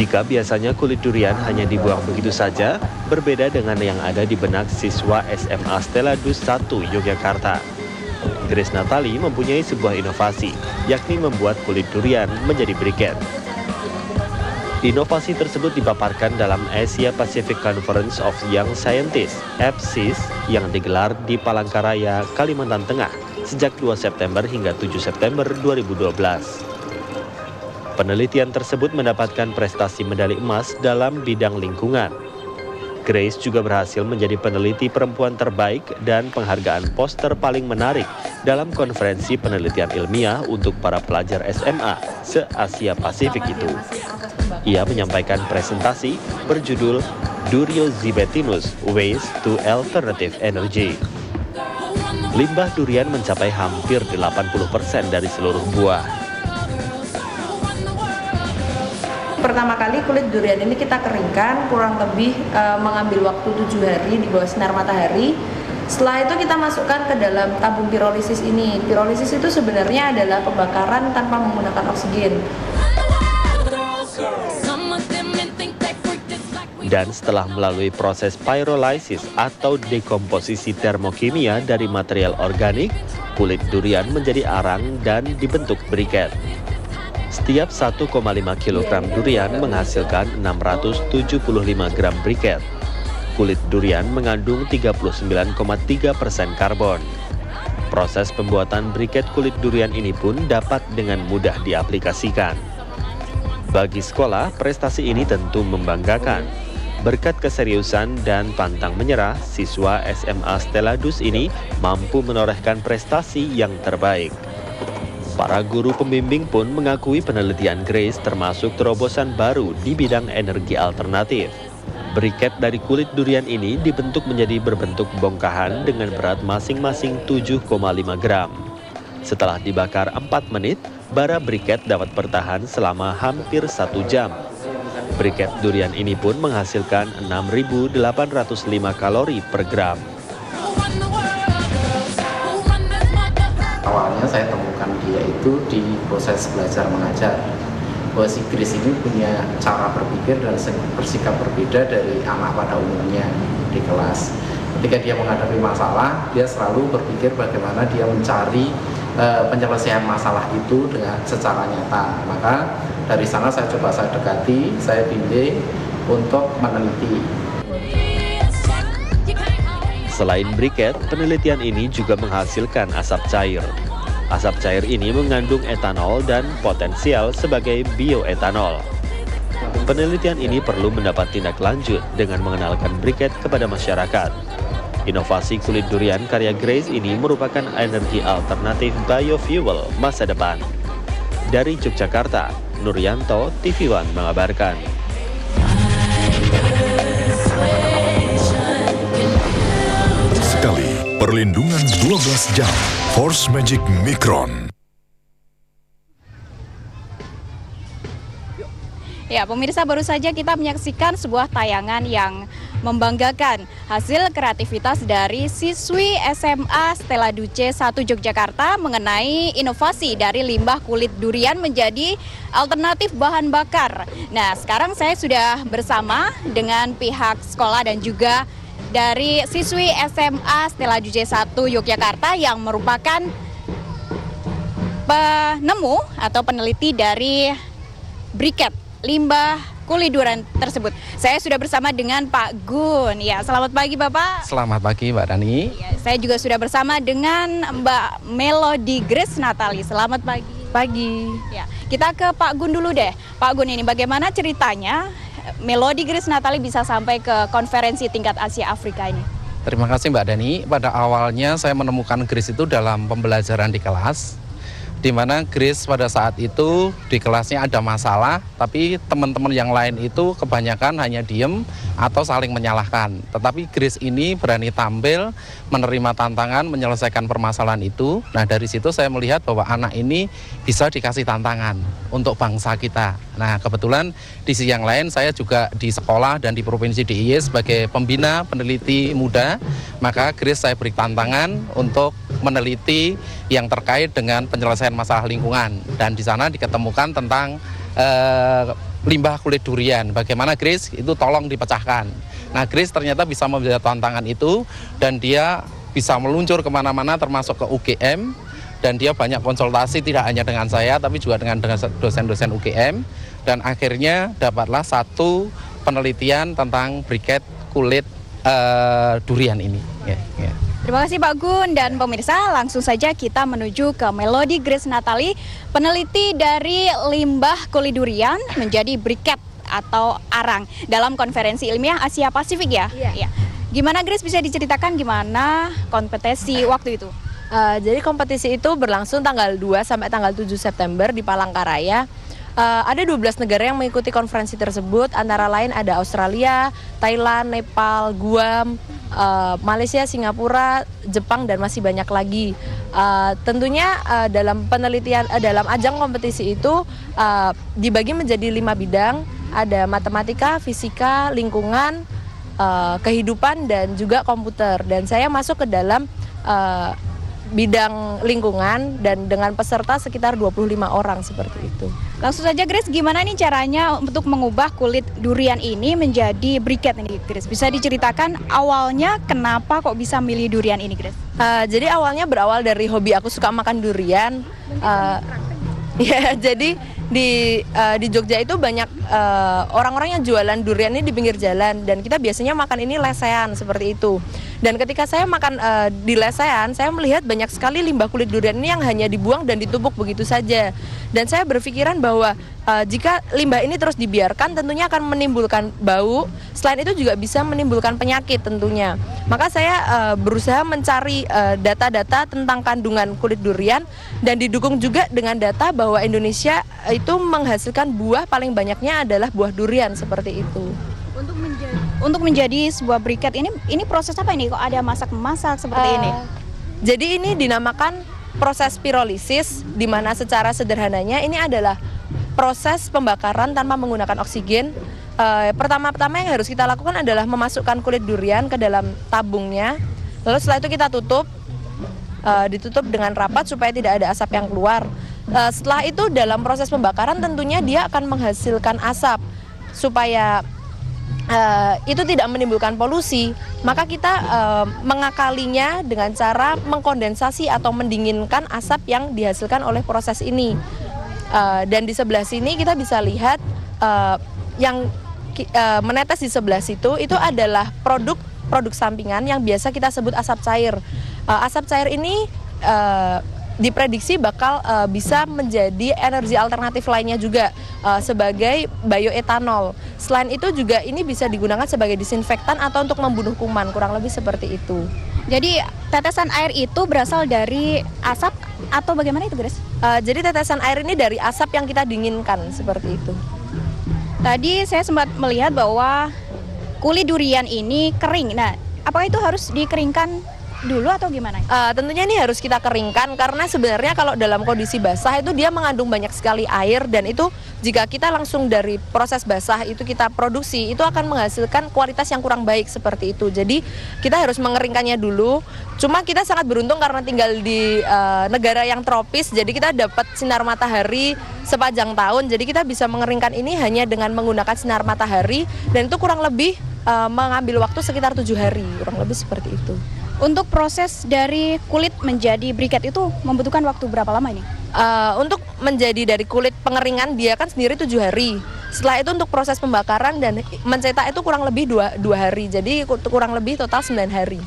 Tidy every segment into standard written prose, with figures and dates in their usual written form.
Jika biasanya kulit durian hanya dibuang begitu saja, berbeda dengan yang ada di benak siswa SMA Stella Dus 1 Yogyakarta. Grace Natali mempunyai sebuah inovasi, yakni membuat kulit durian menjadi briket. Inovasi tersebut dipaparkan dalam Asia Pacific Conference of Young Scientists (APSIS) yang digelar di Palangkaraya, Kalimantan Tengah sejak 2 September hingga 7 September 2012. Penelitian tersebut mendapatkan prestasi medali emas dalam bidang lingkungan. Grace juga berhasil menjadi peneliti perempuan terbaik dan penghargaan poster paling menarik dalam konferensi penelitian ilmiah untuk para pelajar SMA se-Asia Pasifik itu. Ia menyampaikan presentasi berjudul Duriozibetinus Waste to Alternative Energy. Limbah durian mencapai hampir 80% dari seluruh buah. Pertama kali kulit durian ini kita keringkan, kurang lebih mengambil waktu 7 hari di bawah sinar matahari. Setelah itu kita masukkan ke dalam tabung pirolisis ini. Pirolisis itu sebenarnya adalah pembakaran tanpa menggunakan oksigen. Dan setelah melalui proses pyrolysis atau dekomposisi termokimia dari material organik, kulit durian menjadi arang dan dibentuk briket. Setiap 1,5 kg durian menghasilkan 675 gram briket. Kulit durian mengandung 39,3% karbon. Proses pembuatan briket kulit durian ini pun dapat dengan mudah diaplikasikan. Bagi sekolah, prestasi ini tentu membanggakan. Berkat keseriusan dan pantang menyerah, siswa SMA Stella Dus ini mampu menorehkan prestasi yang terbaik. Para guru pembimbing pun mengakui penelitian Grace termasuk terobosan baru di bidang energi alternatif. Briket dari kulit durian ini dibentuk menjadi berbentuk bongkahan dengan berat masing-masing 7,5 gram. Setelah dibakar 4 menit, bara briket dapat bertahan selama hampir 1 jam. Briket durian ini pun menghasilkan 6.805 kalori per gram. Awalnya saya temukan dia itu di proses belajar mengajar. Bahwa si Grace ini punya cara berpikir dan bersikap berbeda dari anak pada umumnya di kelas. Ketika dia menghadapi masalah, dia selalu berpikir bagaimana dia mencari penyelesaian masalah itu dengan secara nyata. Maka dari sana saya coba saya dekati, saya bimbing untuk meneliti. Selain briket, penelitian ini juga menghasilkan asap cair. Asap cair ini mengandung etanol dan potensial sebagai bioetanol. Penelitian ini perlu mendapat tindak lanjut dengan mengenalkan briket kepada masyarakat. Inovasi kulit durian karya Grace ini merupakan energi alternatif biofuel masa depan. Dari Yogyakarta, Nuryanto, TV One mengabarkan. Sekali perlindungan 12 jam, Force Magic Micron. Ya, pemirsa, baru saja kita menyaksikan sebuah tayangan yang membanggakan hasil kreativitas dari siswi SMA Stella Dus 1 Yogyakarta mengenai inovasi dari limbah kulit durian menjadi alternatif bahan bakar. Nah, sekarang saya sudah bersama dengan pihak sekolah dan juga dari siswi SMA Stella Dus 1 Yogyakarta yang merupakan penemu atau peneliti dari briket limbah kulit durian tersebut. Saya sudah bersama dengan Pak Gun. Ya, selamat pagi Bapak. Selamat pagi Mbak Dani. Ya, saya juga sudah bersama dengan Mbak Melody Grace Natali. Selamat pagi. Pagi. Ya, kita ke Pak Gun dulu deh. Pak Gun, ini bagaimana ceritanya Melody Grace Natali bisa sampai ke konferensi tingkat Asia Afrika ini? Terima kasih Mbak Dani. Pada awalnya saya menemukan Grace itu dalam pembelajaran di kelas, di mana Grace pada saat itu di kelasnya ada masalah, tapi teman-teman yang lain itu kebanyakan hanya diem atau saling menyalahkan. Tetapi Grace ini berani tampil, menerima tantangan, menyelesaikan permasalahan itu. Nah, dari situ saya melihat bahwa anak ini bisa dikasih tantangan untuk bangsa kita. Nah, kebetulan di sisi yang lain saya juga di sekolah dan di Provinsi DIY sebagai pembina peneliti muda, maka Grace saya beri tantangan untuk meneliti yang terkait dengan penyelesaian masalah lingkungan, dan di sana diketemukan tentang limbah kulit durian. Bagaimana Grace? Itu tolong dipecahkan. Nah Grace ternyata bisa membaca tantangan itu dan dia bisa meluncur kemana-mana termasuk ke UGM. Dan dia banyak konsultasi tidak hanya dengan saya tapi juga dengan dosen-dosen UGM. Dan akhirnya dapatlah satu penelitian tentang briket kulit durian ini. Terima kasih Pak Gun, dan pemirsa, langsung saja kita menuju ke Melody Grace Natali, peneliti dari limbah kulit durian menjadi briket atau arang dalam konferensi ilmiah Asia Pasifik ya. Iya. Gimana Grace, bisa diceritakan gimana kompetisi waktu itu? Jadi kompetisi itu berlangsung tanggal 2 sampai tanggal 7 September di Palangkaraya. Ada 12 negara yang mengikuti konferensi tersebut, antara lain ada Australia, Thailand, Nepal, Guam, Malaysia, Singapura, Jepang, dan masih banyak lagi. Tentunya dalam penelitian, dalam ajang kompetisi itu dibagi menjadi 5 bidang, ada matematika, fisika, lingkungan, kehidupan, dan juga komputer. Dan saya masuk ke dalam bidang lingkungan dan dengan peserta sekitar 25 orang seperti itu. Langsung saja Grace, gimana nih caranya untuk mengubah kulit durian ini menjadi briket ini Grace? Bisa diceritakan awalnya kenapa kok bisa milih durian ini Grace? Jadi awalnya berawal dari hobi aku suka makan durian. Ya, jadi di Jogja itu banyak orang-orang yang jualan durian ini di pinggir jalan, dan kita biasanya makan ini lesehan seperti itu. Dan ketika saya makan di lesehan, saya melihat banyak sekali limbah kulit durian ini yang hanya dibuang dan ditumpuk begitu saja. Dan saya berpikiran bahwa jika limbah ini terus dibiarkan tentunya akan menimbulkan bau, selain itu juga bisa menimbulkan penyakit tentunya. Maka saya berusaha mencari data-data tentang kandungan kulit durian, dan didukung juga dengan data bahwa Indonesia itu menghasilkan buah paling banyaknya adalah buah durian seperti itu. Untuk menjadi sebuah briket ini proses apa ini? Kok ada masak-masak seperti ini? Jadi ini dinamakan proses pirolisis, di mana secara sederhananya ini adalah proses pembakaran tanpa menggunakan oksigen. Pertama-tama yang harus kita lakukan adalah memasukkan kulit durian ke dalam tabungnya. Lalu setelah itu kita ditutup dengan rapat supaya tidak ada asap yang keluar. Setelah itu dalam proses pembakaran tentunya dia akan menghasilkan asap supaya itu tidak menimbulkan polusi. Maka kita mengakalinya dengan cara mengkondensasi atau mendinginkan asap yang dihasilkan oleh proses ini. Dan di sebelah sini kita bisa lihat yang menetes di sebelah situ itu adalah produk sampingan yang biasa kita sebut asap cair. Asap cair ini diprediksi bakal bisa menjadi energi alternatif lainnya juga sebagai bioetanol. Selain itu juga ini bisa digunakan sebagai disinfektan atau untuk membunuh kuman, kurang lebih seperti itu. Jadi tetesan air itu berasal dari asap atau bagaimana itu Grace? Jadi tetesan air ini dari asap yang kita dinginkan seperti itu. Tadi saya sempat melihat bahwa kulit durian ini kering. Nah, apakah itu harus dikeringkan dulu atau gimana? Tentunya ini harus kita keringkan, karena sebenarnya kalau dalam kondisi basah itu dia mengandung banyak sekali air, dan itu jika kita langsung dari proses basah itu kita produksi, itu akan menghasilkan kualitas yang kurang baik seperti itu. Jadi kita harus mengeringkannya dulu. Cuma kita sangat beruntung karena tinggal di negara yang tropis, jadi kita dapat sinar matahari sepanjang tahun. Jadi kita bisa mengeringkan ini hanya dengan menggunakan sinar matahari, dan itu kurang lebih mengambil waktu sekitar 7 hari, kurang lebih seperti itu. Untuk proses dari kulit menjadi briket itu membutuhkan waktu berapa lama ini? Untuk menjadi dari kulit pengeringan dia kan sendiri 7 hari. Setelah itu untuk proses pembakaran dan mencetak itu kurang lebih 2 hari. Jadi kurang lebih total 9 hari.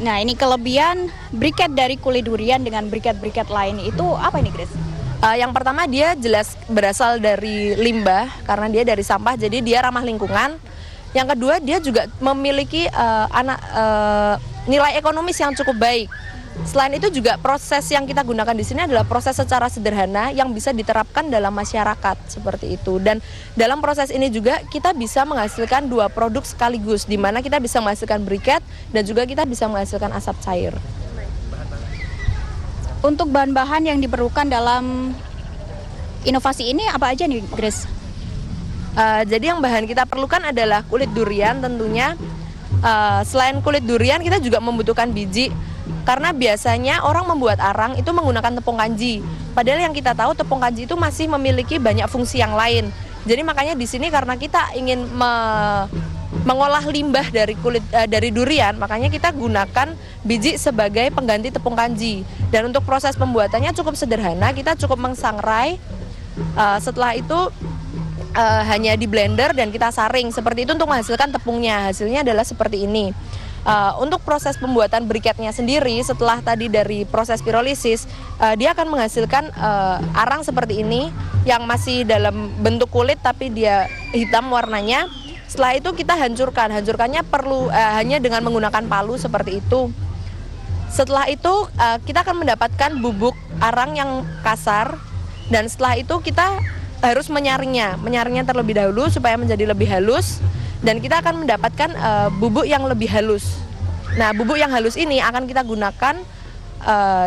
Nah, ini kelebihan briket dari kulit durian dengan briket-briket lain itu apa ini Grace? Yang pertama dia jelas berasal dari limbah karena dia dari sampah, jadi dia ramah lingkungan. Yang kedua dia juga memiliki nilai ekonomis yang cukup baik. Selain itu juga proses yang kita gunakan di sini adalah proses secara sederhana yang bisa diterapkan dalam masyarakat seperti itu. Dan dalam proses ini juga kita bisa menghasilkan 2 produk sekaligus, di mana kita bisa menghasilkan briket dan juga kita bisa menghasilkan asap cair. Untuk bahan-bahan yang diperlukan dalam inovasi ini apa aja nih Grace? Jadi yang bahan kita perlukan adalah kulit durian tentunya. Selain kulit durian kita juga membutuhkan biji, karena biasanya orang membuat arang itu menggunakan tepung kanji. Padahal yang kita tahu tepung kanji itu masih memiliki banyak fungsi yang lain. Jadi makanya di sini karena kita ingin mengolah limbah dari kulit dari durian, makanya kita gunakan biji sebagai pengganti tepung kanji. Dan untuk proses pembuatannya cukup sederhana, kita cukup mengsangrai. Setelah itu hanya di blender dan kita saring seperti itu untuk menghasilkan tepungnya. Hasilnya adalah seperti ini. Untuk proses pembuatan briketnya sendiri, setelah tadi dari proses pirolisis, dia akan menghasilkan arang seperti ini yang masih dalam bentuk kulit tapi dia hitam warnanya. Setelah itu kita hancurkannya perlu hanya dengan menggunakan palu seperti itu. Setelah itu kita akan mendapatkan bubuk arang yang kasar, dan setelah itu kita harus menyaringnya terlebih dahulu supaya menjadi lebih halus. Dan kita akan mendapatkan bubuk yang lebih halus. Nah, bubuk yang halus ini akan kita gunakan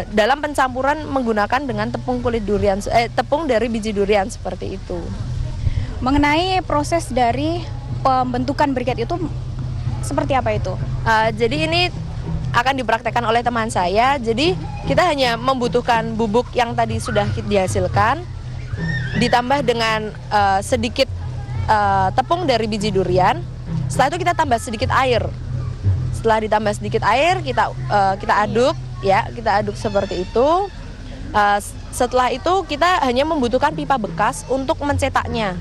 dalam pencampuran menggunakan dengan tepung kulit durian, tepung dari biji durian seperti itu. Mengenai proses dari pembentukan briket itu seperti apa itu? Jadi ini akan dipraktekkan oleh teman saya. Jadi kita hanya membutuhkan bubuk yang tadi sudah dihasilkan, ditambah dengan sedikit tepung dari biji durian. Setelah itu kita tambah sedikit air. Setelah ditambah sedikit air, kita aduk, ya, kita aduk seperti itu. Setelah itu kita hanya membutuhkan pipa bekas untuk mencetaknya.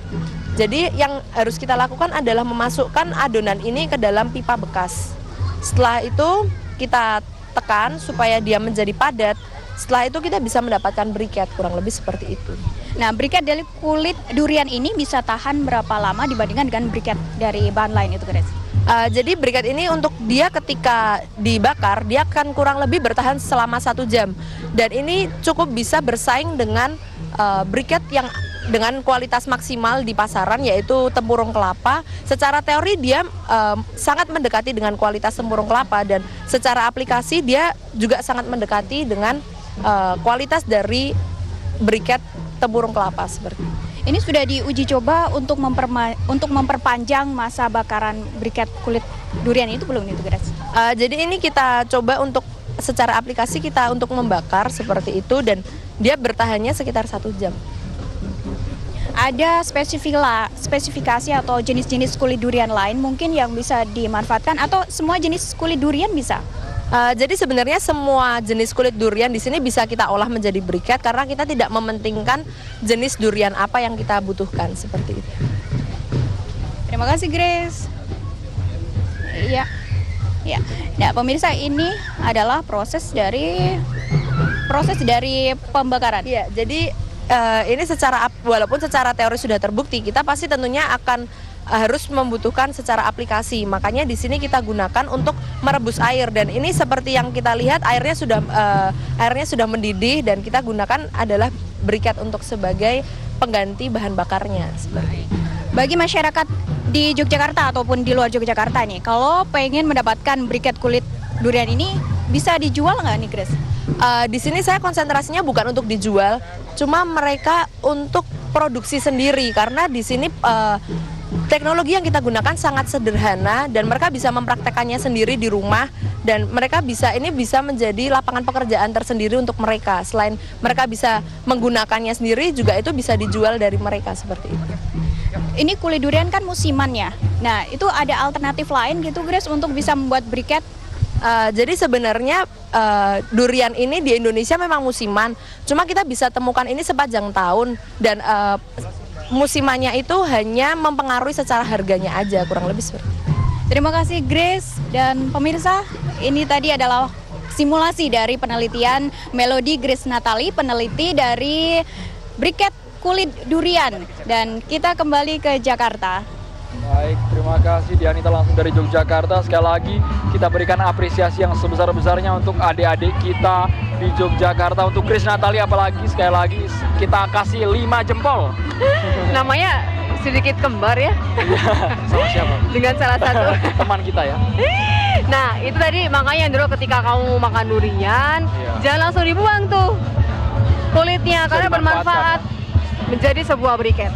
Jadi yang harus kita lakukan adalah memasukkan adonan ini ke dalam pipa bekas. Setelah itu kita tekan supaya dia menjadi padat. Setelah itu kita bisa mendapatkan briket, kurang lebih seperti itu. Nah, briket dari kulit durian ini bisa tahan berapa lama dibandingkan dengan briket dari bahan lain itu, Grace? Jadi briket ini untuk dia ketika dibakar, dia akan kurang lebih bertahan selama 1 jam. Dan ini cukup bisa bersaing dengan briket yang dengan kualitas maksimal di pasaran, yaitu tempurung kelapa. Secara teori dia sangat mendekati dengan kualitas tempurung kelapa, dan secara aplikasi dia juga sangat mendekati dengan kualitas dari briket tempurung kelapa seperti itu. Ini sudah diuji coba untuk memperpanjang masa bakaran briket kulit durian itu belum itu, Grace? Jadi ini kita coba untuk secara aplikasi kita untuk membakar seperti itu, dan dia bertahannya sekitar 1 jam. Ada spesifikasi atau jenis-jenis kulit durian lain mungkin yang bisa dimanfaatkan, atau semua jenis kulit durian bisa? Jadi sebenarnya semua jenis kulit durian di sini bisa kita olah menjadi briket karena kita tidak mementingkan jenis durian apa yang kita butuhkan seperti itu. Terima kasih, Grace. Iya. Ya. Nah, pemirsa, ini adalah proses dari pembakaran. Iya, jadi ini walaupun secara teori sudah terbukti, kita pasti tentunya akan harus membutuhkan secara aplikasi. Makanya di sini kita gunakan untuk merebus air, dan ini seperti yang kita lihat airnya sudah mendidih, dan kita gunakan adalah briket untuk sebagai pengganti bahan bakarnya. Bagi masyarakat di Yogyakarta ataupun di luar Yogyakarta nih, kalau pengen mendapatkan briket kulit durian ini bisa dijual nggak nih, Grace? Di sini saya konsentrasinya bukan untuk dijual, cuma mereka untuk produksi sendiri, karena di sini teknologi yang kita gunakan sangat sederhana dan mereka bisa mempraktekannya sendiri di rumah, dan mereka bisa menjadi lapangan pekerjaan tersendiri untuk mereka. Selain mereka bisa menggunakannya sendiri, juga itu bisa dijual dari mereka seperti itu. Ini kulit durian kan musiman ya. Nah, itu ada alternatif lain gitu, Grace, untuk bisa membuat briket? Jadi sebenarnya durian ini di Indonesia memang musiman, cuma kita bisa temukan ini sepanjang tahun, dan musimannya itu hanya mempengaruhi secara harganya aja, kurang lebih seperti itu. Terima kasih, Grace. Dan pemirsa, ini tadi adalah simulasi dari penelitian Melody Grace Natali, peneliti dari briket kulit durian. Dan kita kembali ke Jakarta. Baik, terima kasih Dianita langsung dari Yogyakarta. Sekali lagi kita berikan apresiasi yang sebesar-besarnya untuk adik-adik kita di Yogyakarta. Untuk Grace Natali apalagi sekali lagi kita kasih 5 jempol. Namanya sedikit kembar ya. Sama siapa? Dengan salah satu teman kita ya. Nah, itu tadi makanya dulu ketika kamu makan durian, jangan langsung dibuang tuh kulitnya, karena bermanfaat menjadi sebuah briket.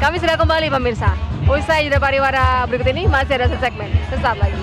Kami sudah kembali pemirsa. Usai jeda pariwara berikut ini masih ada segmen sesaat lagi.